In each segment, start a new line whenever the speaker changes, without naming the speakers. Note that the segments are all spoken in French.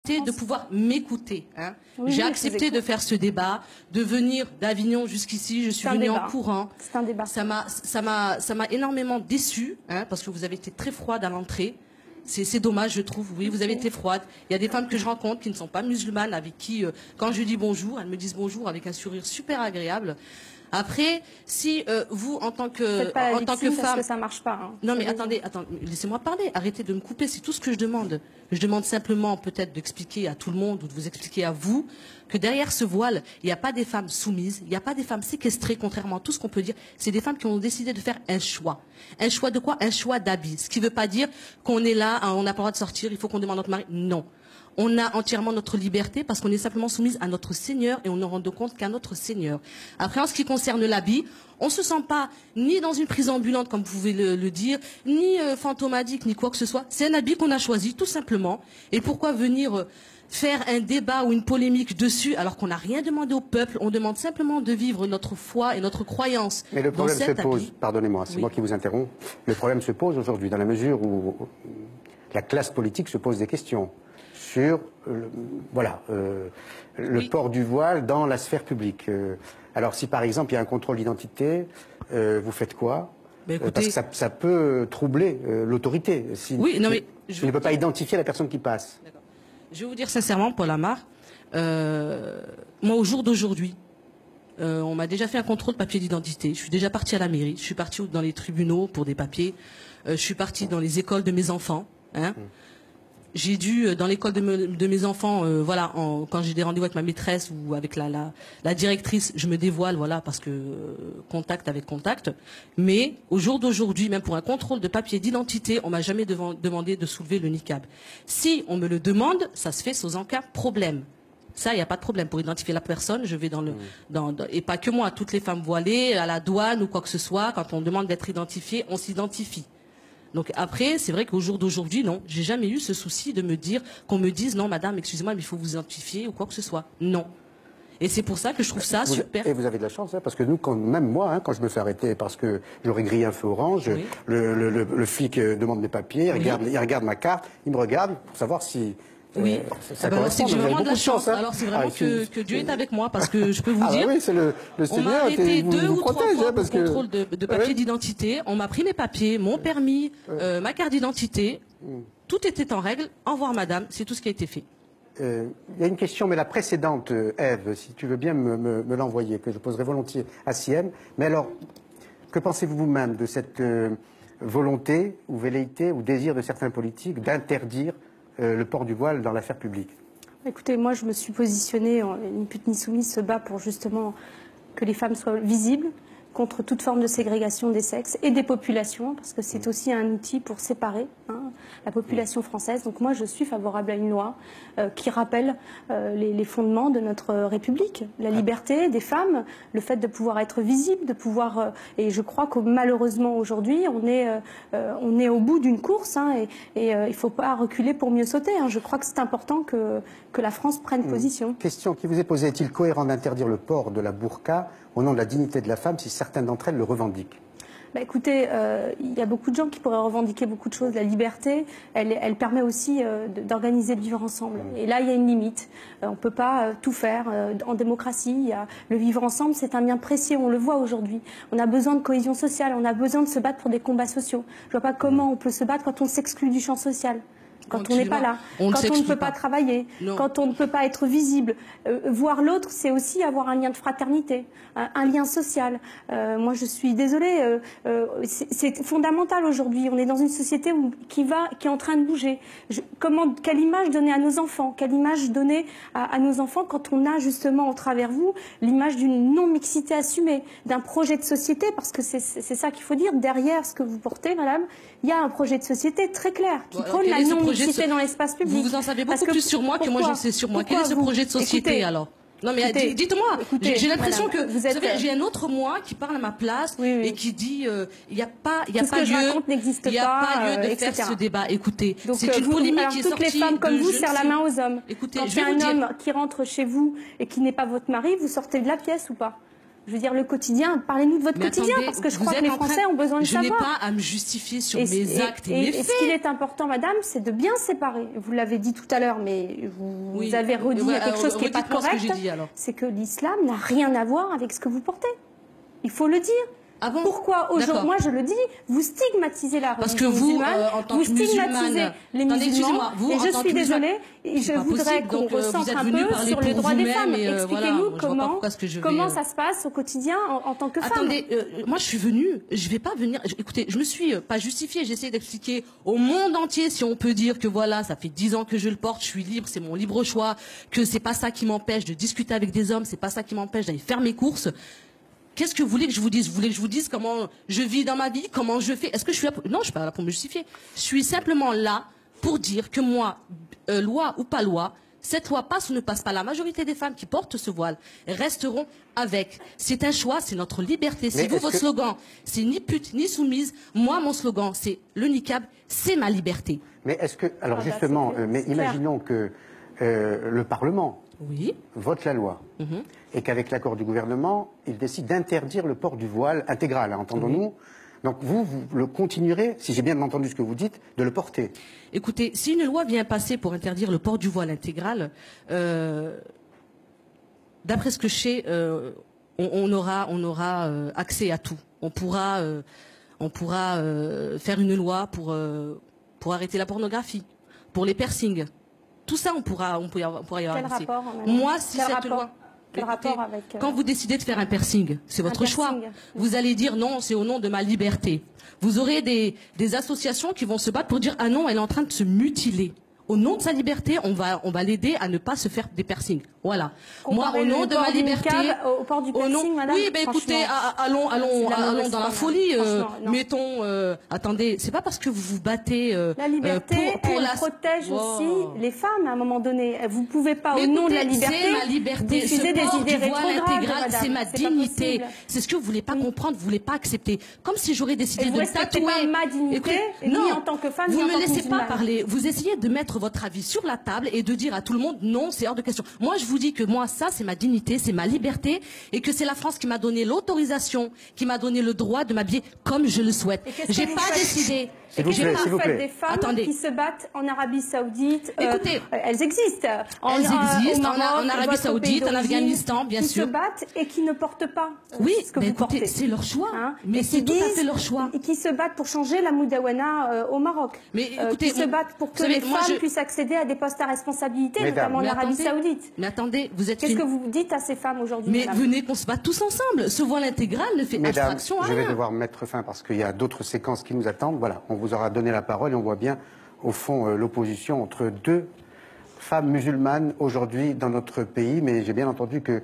de pouvoir m'écouter. Hein.
Oui,
j'ai
oui,
accepté de faire ce débat, de venir d'Avignon jusqu'ici. Je suis venue en courant.
C'est un débat.
Ça m'a énormément déçue, hein, parce que vous avez été très froide à l'entrée. C'est dommage, je trouve. Oui, vous avez été froide. Il y a des femmes que je rencontre qui ne sont pas musulmanes, avec qui, quand je dis bonjour, elles me disent bonjour avec un sourire super agréable. Après, si vous, en tant que femme,
parce que ça marche pas. Hein.
Non mais attendez, laissez-moi parler. Arrêtez de me couper. C'est tout ce que je demande. Je demande simplement peut-être d'expliquer à tout le monde ou de vous expliquer à vous que derrière ce voile, il n'y a pas des femmes soumises, il n'y a pas des femmes séquestrées, contrairement à tout ce qu'on peut dire. C'est des femmes qui ont décidé de faire un choix. Un choix de quoi? Un choix d'habit. Ce qui ne veut pas dire qu'on est là, on n'a pas le droit de sortir, il faut qu'on demande à notre mari. Non. On a entièrement notre liberté parce qu'on est simplement soumise à notre Seigneur et on ne rend compte qu'à notre Seigneur. Après, en ce qui concerne l'habit, on ne se sent pas ni dans une prison ambulante, comme vous pouvez le dire, ni fantomadique, ni quoi que ce soit. C'est un habit qu'on a choisi, tout simplement. Et pourquoi venir faire un débat ou une polémique dessus alors qu'on n'a rien demandé au peuple? On demande simplement de vivre notre foi et notre croyance.
Mais le problème se pose, pardonnez-moi, c'est moi qui vous interromps, le problème se pose aujourd'hui dans la mesure où la classe politique se pose des questions sur le port du voile dans la sphère publique. Alors si par exemple il y a un contrôle d'identité, vous faites quoi? Écoutez, parce que ça peut troubler l'autorité. Si
oui, non mais
il ne peut pas identifier la personne qui passe.
Je vais vous dire sincèrement, Paul Amar, moi au jour d'aujourd'hui, on m'a déjà fait un contrôle de papier d'identité. Je suis déjà partie à la mairie, je suis partie dans les tribunaux pour des papiers, je suis partie dans les écoles de mes enfants. Hein. J'ai dû, dans l'école de mes enfants, quand j'ai des rendez-vous avec ma maîtresse ou avec la directrice, je me dévoile, voilà, parce que contact avec contact. Mais au jour d'aujourd'hui, même pour un contrôle de papier d'identité, on m'a jamais demandé de soulever le niqab. Si on me le demande, ça se fait sans aucun problème. Ça, il n'y a pas de problème. Pour identifier la personne, je vais et pas que moi, toutes les femmes voilées, à la douane ou quoi que ce soit, quand on demande d'être identifié, on s'identifie. Donc après, c'est vrai qu'au jour d'aujourd'hui, non, j'ai jamais eu ce souci de me dire, qu'on me dise, non madame, excusez-moi, mais il faut vous identifier ou quoi que ce soit. Non. Et c'est pour ça que je trouve ça super.
Et vous avez de la chance, hein, parce que nous, même moi, hein, quand je me fais arrêter parce que j'aurais grillé un feu orange, oui. le flic demande mes papiers, il regarde ma carte, il me regarde pour savoir si...
Oui, c'est que j'ai vraiment de la chance. Hein. Alors c'est vraiment que Dieu est avec moi, parce que je peux vous dire,
oui, c'est le
on m'a arrêté 2 ou 3 fois pour contrôle de papier d'identité, on m'a pris mes papiers, mon permis, ma carte d'identité, tout était en règle, au revoir madame, c'est tout ce qui a été fait.
Il y a une question, mais la précédente, Ève, si tu veux bien me l'envoyer, que je poserai volontiers à Siem. Mais alors, que pensez-vous vous-même de cette volonté ou velléité ou désir de certains politiques d'interdire le port du voile dans l'affaire publique?
Écoutez, moi je me suis positionnée, Ni pute ni soumise se bat pour justement que les femmes soient visibles contre toute forme de ségrégation des sexes et des populations, parce que c'est aussi un outil pour séparer la population française. Donc moi je suis favorable à une loi qui rappelle les fondements de notre République, la liberté des femmes, le fait de pouvoir être visible, de pouvoir... et je crois que malheureusement aujourd'hui on est au bout d'une course, et il ne faut pas reculer pour mieux sauter. Je crois que c'est important que la France prenne position.
Question qui vous est posée, est-il cohérent d'interdire le port de la burqa au nom de la dignité de la femme si certaines d'entre elles le revendiquent?
Écoutez, il y a beaucoup de gens qui pourraient revendiquer beaucoup de choses. La liberté, elle permet aussi d'organiser le vivre ensemble. Et là, il y a une limite. On ne peut pas tout faire. En démocratie, le vivre ensemble, c'est un bien précieux. On le voit aujourd'hui. On a besoin de cohésion sociale. On a besoin de se battre pour des combats sociaux. Je ne vois pas comment on peut se battre quand on s'exclut du champ social. Quand on n'est pas là, quand on ne peut pas travailler, quand on ne peut pas être visible. Voir l'autre, c'est aussi avoir un lien de fraternité, un lien social. Moi, je suis désolée, c'est fondamental aujourd'hui. On est dans une société qui est en train de bouger. Quelle image donner à nos enfants? Quelle image donner à nos enfants quand on a justement, au travers vous, l'image d'une non-mixité assumée, d'un projet de société? Parce que c'est ça qu'il faut dire. Derrière ce que vous portez, madame, il y a un projet de société très clair qui prône la non-mixité dans l'espace public.
Vous en savez beaucoup plus sur moi que moi j'en sais sur moi. Quel est ce projet de société alors? Non mais dites-moi, j'ai l'impression que vous savez, j'ai un autre moi qui parle à ma place et qui dit il n'y a pas lieu de faire ce débat. Écoutez, c'est une polémique qui est sortie.
Toutes les femmes comme vous serrent la main aux hommes. Écoutez, quand il y a un homme qui rentre chez vous et qui n'est pas votre mari, vous sortez de la pièce ou pas? Je veux dire, le quotidien, parlez-nous de votre quotidien, parce que je crois que les Français ont besoin de savoir.
Je n'ai pas à me justifier sur mes actes et mes faits.
Et ce qu'il est important, madame, c'est de bien séparer. Vous l'avez dit tout à l'heure, mais vous avez redit quelque chose qui n'est pas correct. C'est que l'islam n'a rien à voir avec ce que vous portez. Il faut le dire.
Ah bon?
Pourquoi aujourd'hui, moi je le dis, vous stigmatisez la religion musulmane,
en tant
vous
que
stigmatisez les musulmans, et je suis désolée, et je voudrais qu'on recentre un peu sur le droit des femmes. Expliquez-nous comment ça se passe au quotidien en tant que femme.
Attendez, moi je suis venue, je vais pas venir, écoutez, je me suis pas justifiée, j'ai essayé d'expliquer au monde entier, si on peut dire que voilà, ça fait 10 ans que je le porte, je suis libre, c'est mon libre choix, que c'est pas ça qui m'empêche de discuter avec des hommes, c'est pas ça qui m'empêche d'aller faire mes courses. Qu'est-ce que vous voulez que je vous dise? Vous voulez que je vous dise comment je vis dans ma vie, comment je fais? Est-ce que je suis là pour... Non, je suis pas là pour me justifier. Je suis simplement là pour dire que moi, loi ou pas loi, cette loi passe ou ne passe pas. La majorité des femmes qui portent ce voile resteront avec. C'est un choix, c'est notre liberté. Si vous, votre slogan, c'est ni pute ni soumise, moi, mon slogan, c'est le niqab, c'est ma liberté.
Mais est-ce que... Alors justement, mais imaginons que le Parlement vote la loi et qu'avec l'accord du gouvernement, il décide d'interdire le port du voile intégral, entendons-nous. Donc vous le continuerez, si j'ai bien entendu ce que vous dites, de le porter.
Écoutez, si une loi vient passer pour interdire le port du voile intégral, d'après ce que je sais, on aura accès à tout. On pourra faire une loi pour arrêter la pornographie, pour les piercings. Tout ça, on pourra y avoir accès. Moi, si cette loi...
Quel rapport avec...
Quand vous décidez de faire un piercing, c'est votre choix. Vous allez dire non, c'est au nom de ma liberté. Vous aurez des associations qui vont se battre pour dire ah non, elle est en train de se mutiler. Au nom de sa liberté, on va l'aider à ne pas se faire des piercings. Voilà. Moi, au nom de ma liberté,
au port du piercing, madame.
Oui, ben écoutez, allons dans la folie. Mettons, attendez, c'est pas parce que vous vous battez
la liberté, elle protège aussi les femmes à un moment donné. Vous pouvez pas, au nom de la liberté, diffuser des idées rétrogrades.
C'est ma dignité. C'est ce que vous voulez pas comprendre, vous voulez pas accepter. Comme si j'aurais décidé de me tatouer.
Pas ma dignité, ni en tant que femme, ni en tant que musulmane.
Vous me laissez pas parler. Vous essayez de mettre votre avis sur la table et de dire à tout le monde non, c'est hors de question. Moi, je vous dis que moi, ça, c'est ma dignité, c'est ma liberté et que c'est la France qui m'a donné l'autorisation, qui m'a donné le droit de m'habiller comme je le souhaite. J'ai pas décidé.
Et qu'est-ce que vous faites des femmes qui se battent en Arabie Saoudite?
Écoutez,
elles existent.
Elles existent en Arabie Saoudite, en Afghanistan, bien sûr.
Qui se battent et qui ne portent pas
ce
que vous portez.
C'est leur choix. Mais c'est tout à fait leur choix.
Et qui se battent pour changer la moudawana au Maroc.
Mais écoutez,
qui se battent pour que les femmes puissent accéder à des postes à responsabilité, notamment en Arabie Saoudite.
Mais attendez, vous êtes...
Qu'est-ce que vous dites à ces femmes aujourd'hui?
Mais venez qu'on se batte tous ensemble. Ce voile intégral ne fait abstraction à rien.
Je vais devoir mettre fin parce qu'il y a d'autres séquences qui nous attendent. Voilà, on vous aura donné la parole. Et on voit bien, au fond, l'opposition entre deux femmes musulmanes aujourd'hui dans notre pays. Mais j'ai bien entendu que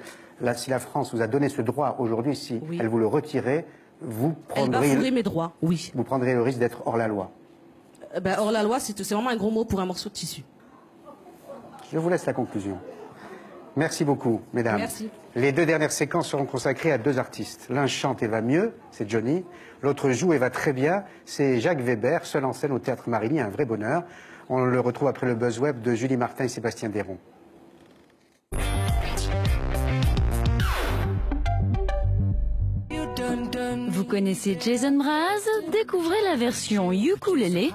si la France vous a donné ce droit aujourd'hui, si elle vous le retirait, vous prendrez...
Elle bafouerait mes droits, oui.
Vous prendrez le risque d'être hors la loi.
Hors la loi, c'est vraiment un gros mot pour un morceau de tissu.
Je vous laisse la conclusion. Merci beaucoup, mesdames.
Merci.
Les deux dernières séquences seront consacrées à deux artistes. L'un chante et va mieux, c'est Johnny. L'autre joue et va très bien, c'est Jacques Weber, seul en scène au Théâtre Marigny, un vrai bonheur. On le retrouve après le buzz web de Julie Martin et Sébastien Déron.
Vous connaissez Jason Mraz? Découvrez la version ukulélé.